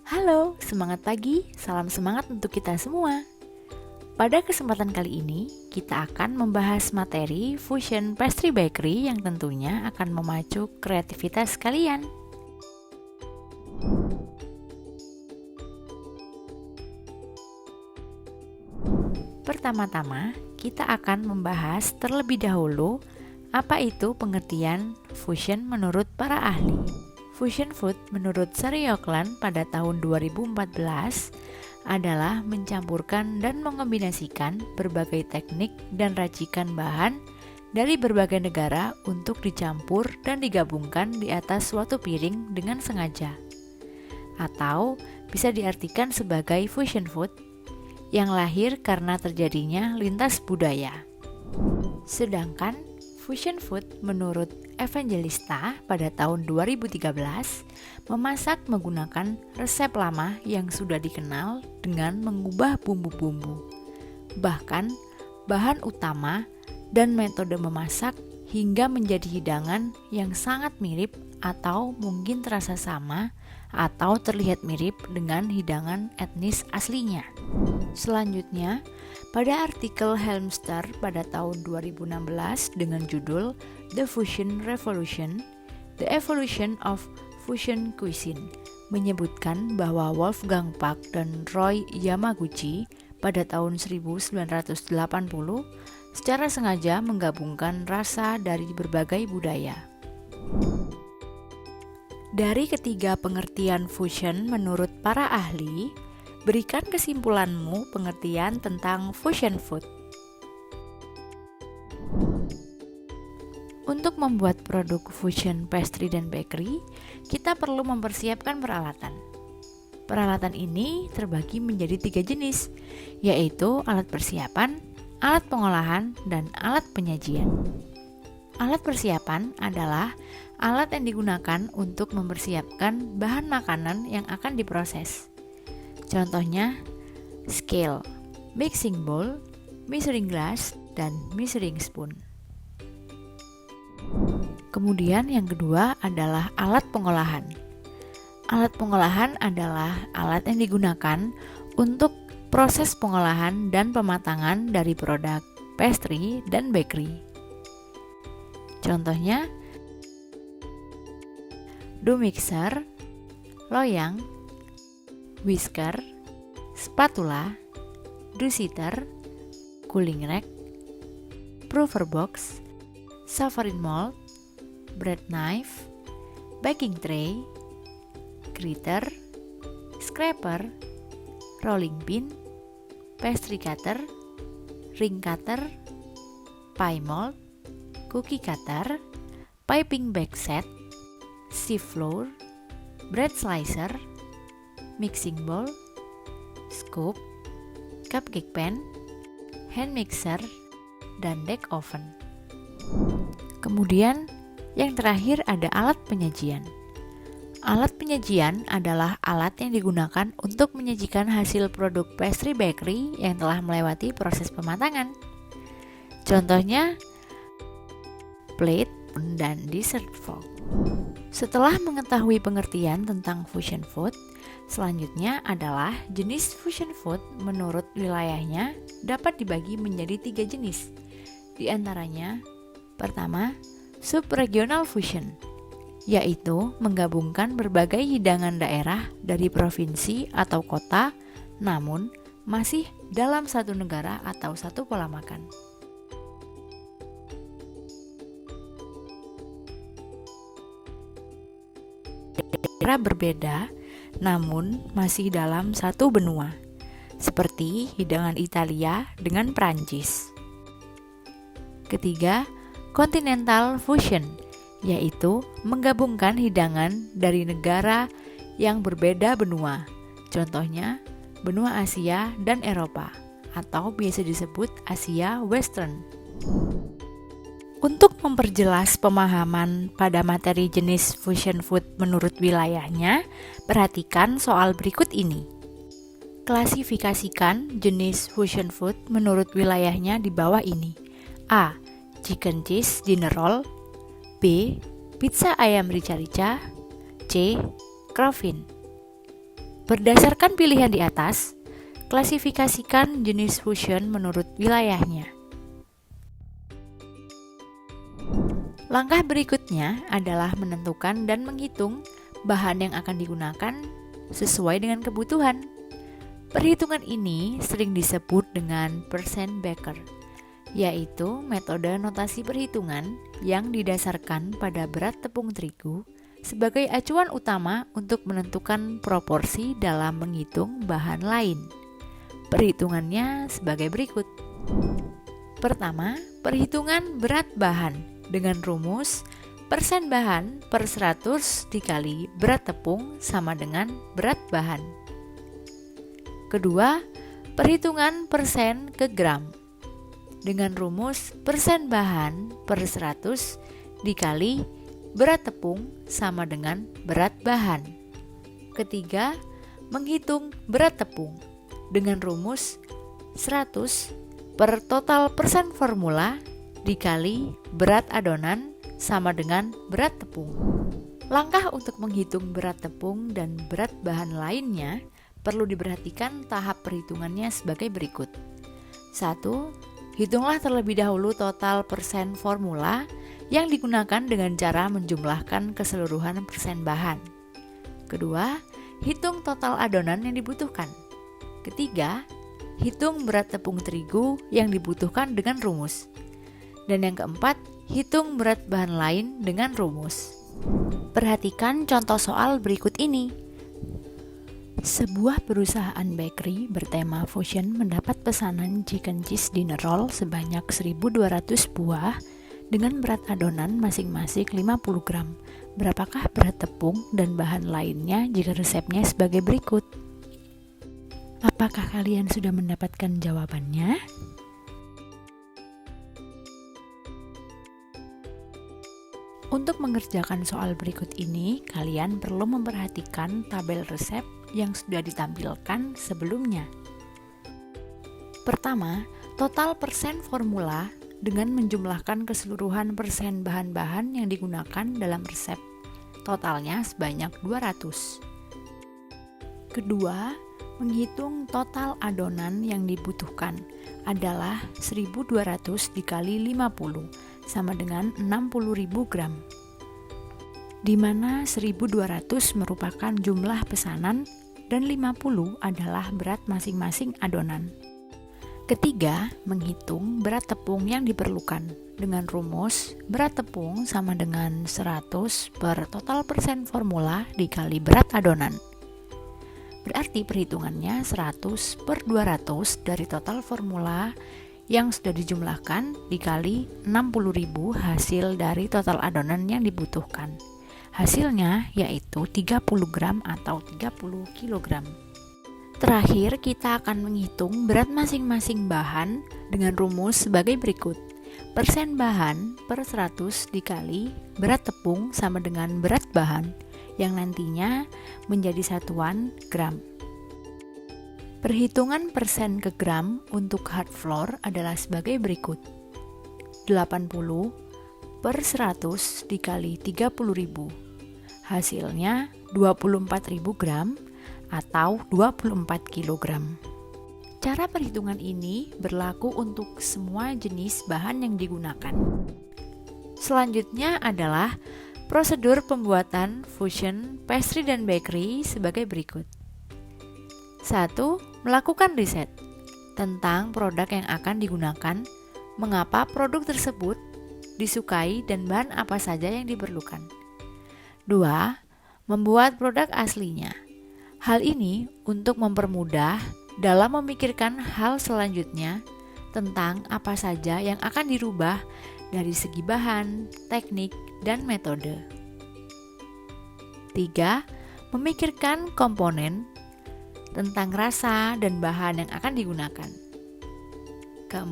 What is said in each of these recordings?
Halo, semangat pagi, salam semangat untuk kita semua. Pada kesempatan kali ini, kita akan membahas materi Fusion Pastry Bakery yang tentunya akan memacu kreativitas kalian. Pertama-tama, kita akan membahas terlebih dahulu apa itu pengertian fusion menurut para ahli. Fusion food menurut Sari Oakland pada tahun 2014 adalah mencampurkan dan mengombinasikan berbagai teknik dan racikan bahan dari berbagai negara untuk dicampur dan digabungkan di atas suatu piring dengan sengaja. Atau bisa diartikan sebagai fusion food yang lahir karena terjadinya lintas budaya. Sedangkan fusion food menurut Evangelista pada tahun 2013 memasak menggunakan resep lama yang sudah dikenal dengan mengubah bumbu-bumbu, bahkan bahan utama dan metode memasak hingga menjadi hidangan yang sangat mirip atau mungkin terasa sama atau terlihat mirip dengan hidangan etnis aslinya. Selanjutnya, pada artikel Helmster pada tahun 2016 dengan judul The Fusion Revolution, The Evolution of Fusion Cuisine, menyebutkan bahwa Wolfgang Puck dan Roy Yamaguchi pada tahun 1980 secara sengaja menggabungkan rasa dari berbagai budaya. Dari ketiga pengertian fusion menurut para ahli, berikan kesimpulanmu pengertian tentang fusion food. Untuk membuat produk fusion pastry dan bakery, kita perlu mempersiapkan peralatan. Peralatan ini terbagi menjadi 3 jenis, yaitu alat persiapan, alat pengolahan, dan alat penyajian. Alat persiapan adalah alat yang digunakan untuk mempersiapkan bahan makanan yang akan diproses. Contohnya, scale, mixing bowl, measuring glass, dan measuring spoon. Kemudian yang kedua adalah alat pengolahan. Alat pengolahan adalah alat yang digunakan untuk proses pengolahan dan pematangan dari produk pastry dan bakery. Contohnya, dough mixer, loyang, whisker, spatula, dough sitter, cooling rack, proofer box, savory mold, bread knife, baking tray, gritter, scraper, rolling pin, pastry cutter, ring cutter, pie mold, cookie cutter, piping bag set, sieve flour, bread slicer, mixing bowl, scoop, cupcake pan, hand mixer, dan deck oven. Kemudian yang terakhir ada alat penyajian. Alat penyajian adalah alat yang digunakan untuk menyajikan hasil produk pastry bakery yang telah melewati proses pematangan. Contohnya, plate dan dessert fork. Setelah mengetahui pengertian tentang fusion food, selanjutnya adalah jenis fusion food menurut wilayahnya dapat dibagi menjadi 3 jenis. Di antaranya, pertama, subregional fusion, yaitu menggabungkan berbagai hidangan daerah dari provinsi atau kota, namun masih dalam satu negara atau satu pola makan. Daerah berbeda, namun masih dalam satu benua, seperti hidangan Italia dengan Prancis. Ketiga, continental fusion, yaitu menggabungkan hidangan dari negara yang berbeda benua, contohnya benua Asia dan Eropa, atau biasa disebut Asia Western. Untuk memperjelas pemahaman pada materi jenis fusion food menurut wilayahnya, perhatikan soal berikut ini. Klasifikasikan jenis fusion food menurut wilayahnya di bawah ini. A. Chicken cheese dinner roll. B. Pizza ayam rica-rica. C. Crofin. Berdasarkan pilihan di atas, klasifikasikan jenis fusion menurut wilayahnya. Langkah berikutnya adalah menentukan dan menghitung bahan yang akan digunakan sesuai dengan kebutuhan. Perhitungan ini sering disebut dengan percent baker, yaitu metode notasi perhitungan yang didasarkan pada berat tepung terigu sebagai acuan utama untuk menentukan proporsi dalam menghitung bahan lain. Perhitungannya sebagai berikut. Pertama, perhitungan berat bahan dengan rumus persen bahan per 100 dikali berat tepung sama dengan berat bahan. Kedua, perhitungan persen ke gram dengan rumus persen bahan per 100 dikali berat tepung sama dengan berat bahan. Ketiga, menghitung berat tepung dengan rumus 100 per total persen formula dikali berat adonan sama dengan berat tepung. Langkah untuk menghitung berat tepung dan berat bahan lainnya perlu diperhatikan tahap perhitungannya sebagai berikut. 1. Hitunglah terlebih dahulu total persen formula yang digunakan dengan cara menjumlahkan keseluruhan persen bahan. Kedua, hitung total adonan yang dibutuhkan. Ketiga, hitung berat tepung terigu yang dibutuhkan dengan rumus. Dan yang keempat, hitung berat bahan lain dengan rumus. Perhatikan contoh soal berikut ini. Sebuah perusahaan bakery bertema fusion mendapat pesanan chicken cheese dinner roll sebanyak 1.200 buah dengan berat adonan masing-masing 50 gram. Berapakah berat tepung dan bahan lainnya jika resepnya sebagai berikut? Apakah kalian sudah mendapatkan jawabannya? Untuk mengerjakan soal berikut ini, kalian perlu memperhatikan tabel resep yang sudah ditampilkan sebelumnya. Pertama, total persen formula dengan menjumlahkan keseluruhan persen bahan-bahan yang digunakan dalam resep. Totalnya sebanyak 200. Kedua, menghitung total adonan yang dibutuhkan adalah 1.200 dikali 50 sama dengan 60.000 gram, di mana 1.200 merupakan jumlah pesanan dan 50 adalah berat masing-masing adonan. Ketiga, menghitung berat tepung yang diperlukan dengan rumus berat tepung sama dengan 100 per total persen formula dikali berat adonan. Berarti perhitungannya 100 per 200 dari total formula yang sudah dijumlahkan dikali 60.000 hasil dari total adonan yang dibutuhkan. Hasilnya yaitu 30 gram atau 30 kg. Terakhir, kita akan menghitung berat masing-masing bahan dengan rumus sebagai berikut. Persen bahan per 100 dikali berat tepung sama dengan berat bahan yang nantinya menjadi satuan gram. Perhitungan persen ke gram untuk hard flour adalah sebagai berikut. 80 per 100 dikali 30.000. Hasilnya 24.000 gram atau 24 kg. Cara perhitungan ini berlaku untuk semua jenis bahan yang digunakan. Selanjutnya adalah prosedur pembuatan fusion pastry dan bakery sebagai berikut. 1. Melakukan riset tentang produk yang akan digunakan, mengapa produk tersebut disukai dan bahan apa saja yang diperlukan. 2. Membuat produk aslinya. Hal ini untuk mempermudah dalam memikirkan hal selanjutnya tentang apa saja yang akan dirubah dari segi bahan, teknik, dan metode. 3. Memikirkan komponen tentang rasa dan bahan yang akan digunakan. 4.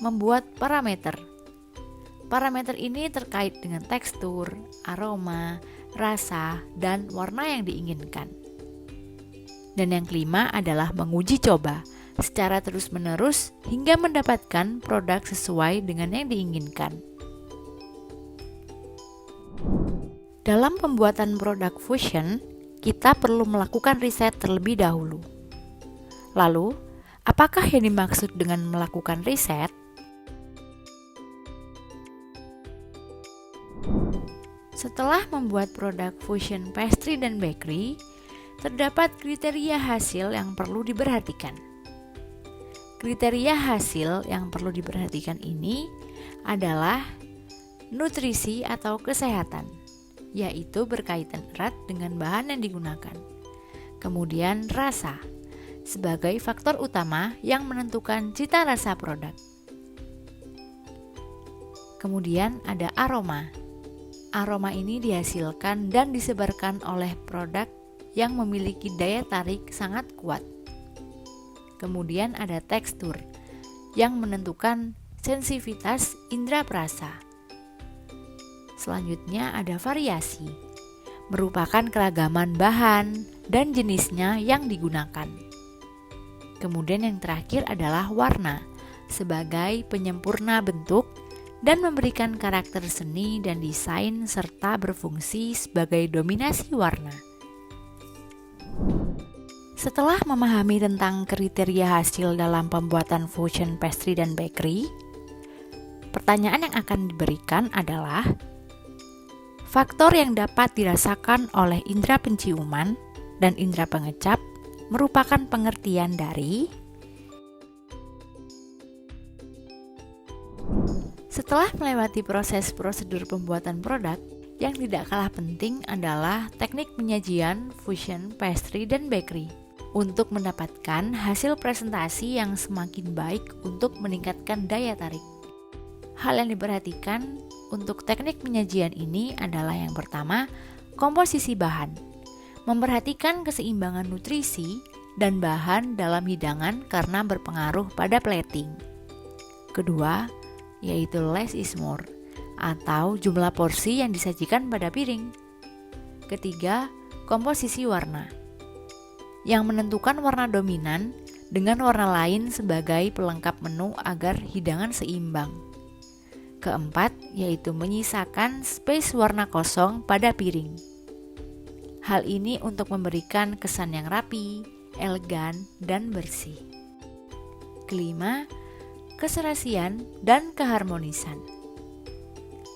Membuat parameter. Parameter ini terkait dengan tekstur, aroma, rasa, dan warna yang diinginkan. Dan yang kelima adalah menguji coba secara terus-menerus hingga mendapatkan produk sesuai dengan yang diinginkan. Dalam pembuatan produk fusion, kita perlu melakukan riset terlebih dahulu. Lalu, apakah yang dimaksud dengan melakukan riset? Setelah membuat produk fusion pastry dan bakery, terdapat kriteria hasil yang perlu diperhatikan. Kriteria hasil yang perlu diperhatikan ini adalah nutrisi atau kesehatan, yaitu berkaitan erat dengan bahan yang digunakan. Kemudian rasa, sebagai faktor utama yang menentukan cita rasa produk. Kemudian ada aroma. Aroma ini dihasilkan dan disebarkan oleh produk yang memiliki daya tarik sangat kuat. Kemudian ada tekstur yang menentukan sensitivitas indera perasa. Selanjutnya ada variasi, merupakan keragaman bahan dan jenisnya yang digunakan. Kemudian yang terakhir adalah warna, sebagai penyempurna bentuk dan memberikan karakter seni dan desain serta berfungsi sebagai dominasi warna. Setelah memahami tentang kriteria hasil dalam pembuatan fusion pastry dan bakery, pertanyaan yang akan diberikan adalah faktor yang dapat dirasakan oleh indera penciuman dan indera pengecap merupakan pengertian dari. Setelah melewati proses prosedur pembuatan produk, yang tidak kalah penting adalah teknik penyajian fusion pastry dan bakery untuk mendapatkan hasil presentasi yang semakin baik untuk meningkatkan daya tarik. Hal yang diperhatikan untuk teknik penyajian ini adalah yang pertama, komposisi bahan. Memperhatikan keseimbangan nutrisi dan bahan dalam hidangan karena berpengaruh pada plating. Kedua, yaitu less is more, atau jumlah porsi yang disajikan pada piring. Ketiga, komposisi warna, yang menentukan warna dominan dengan warna lain sebagai pelengkap menu agar hidangan seimbang. Keempat, yaitu menyisakan space warna kosong pada piring. Hal ini untuk memberikan kesan yang rapi, elegan, dan bersih. Kelima, keserasian dan keharmonisan.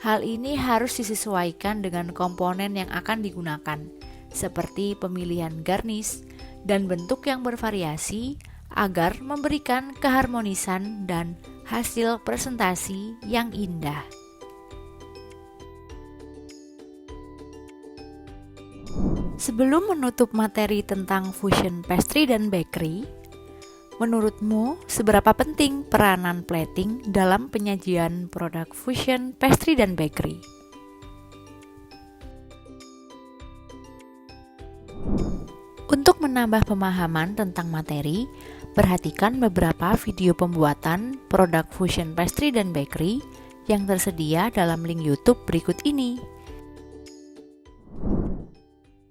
Hal ini harus disesuaikan dengan komponen yang akan digunakan, seperti pemilihan garnish dan bentuk yang bervariasi agar memberikan keharmonisan dan hasil presentasi yang indah. Sebelum menutup materi tentang fusion pastry dan bakery, menurutmu, seberapa penting peranan plating dalam penyajian produk fusion pastry dan bakery? Untuk menambah pemahaman tentang materi, perhatikan beberapa video pembuatan produk fusion pastry dan bakery yang tersedia dalam link YouTube berikut ini.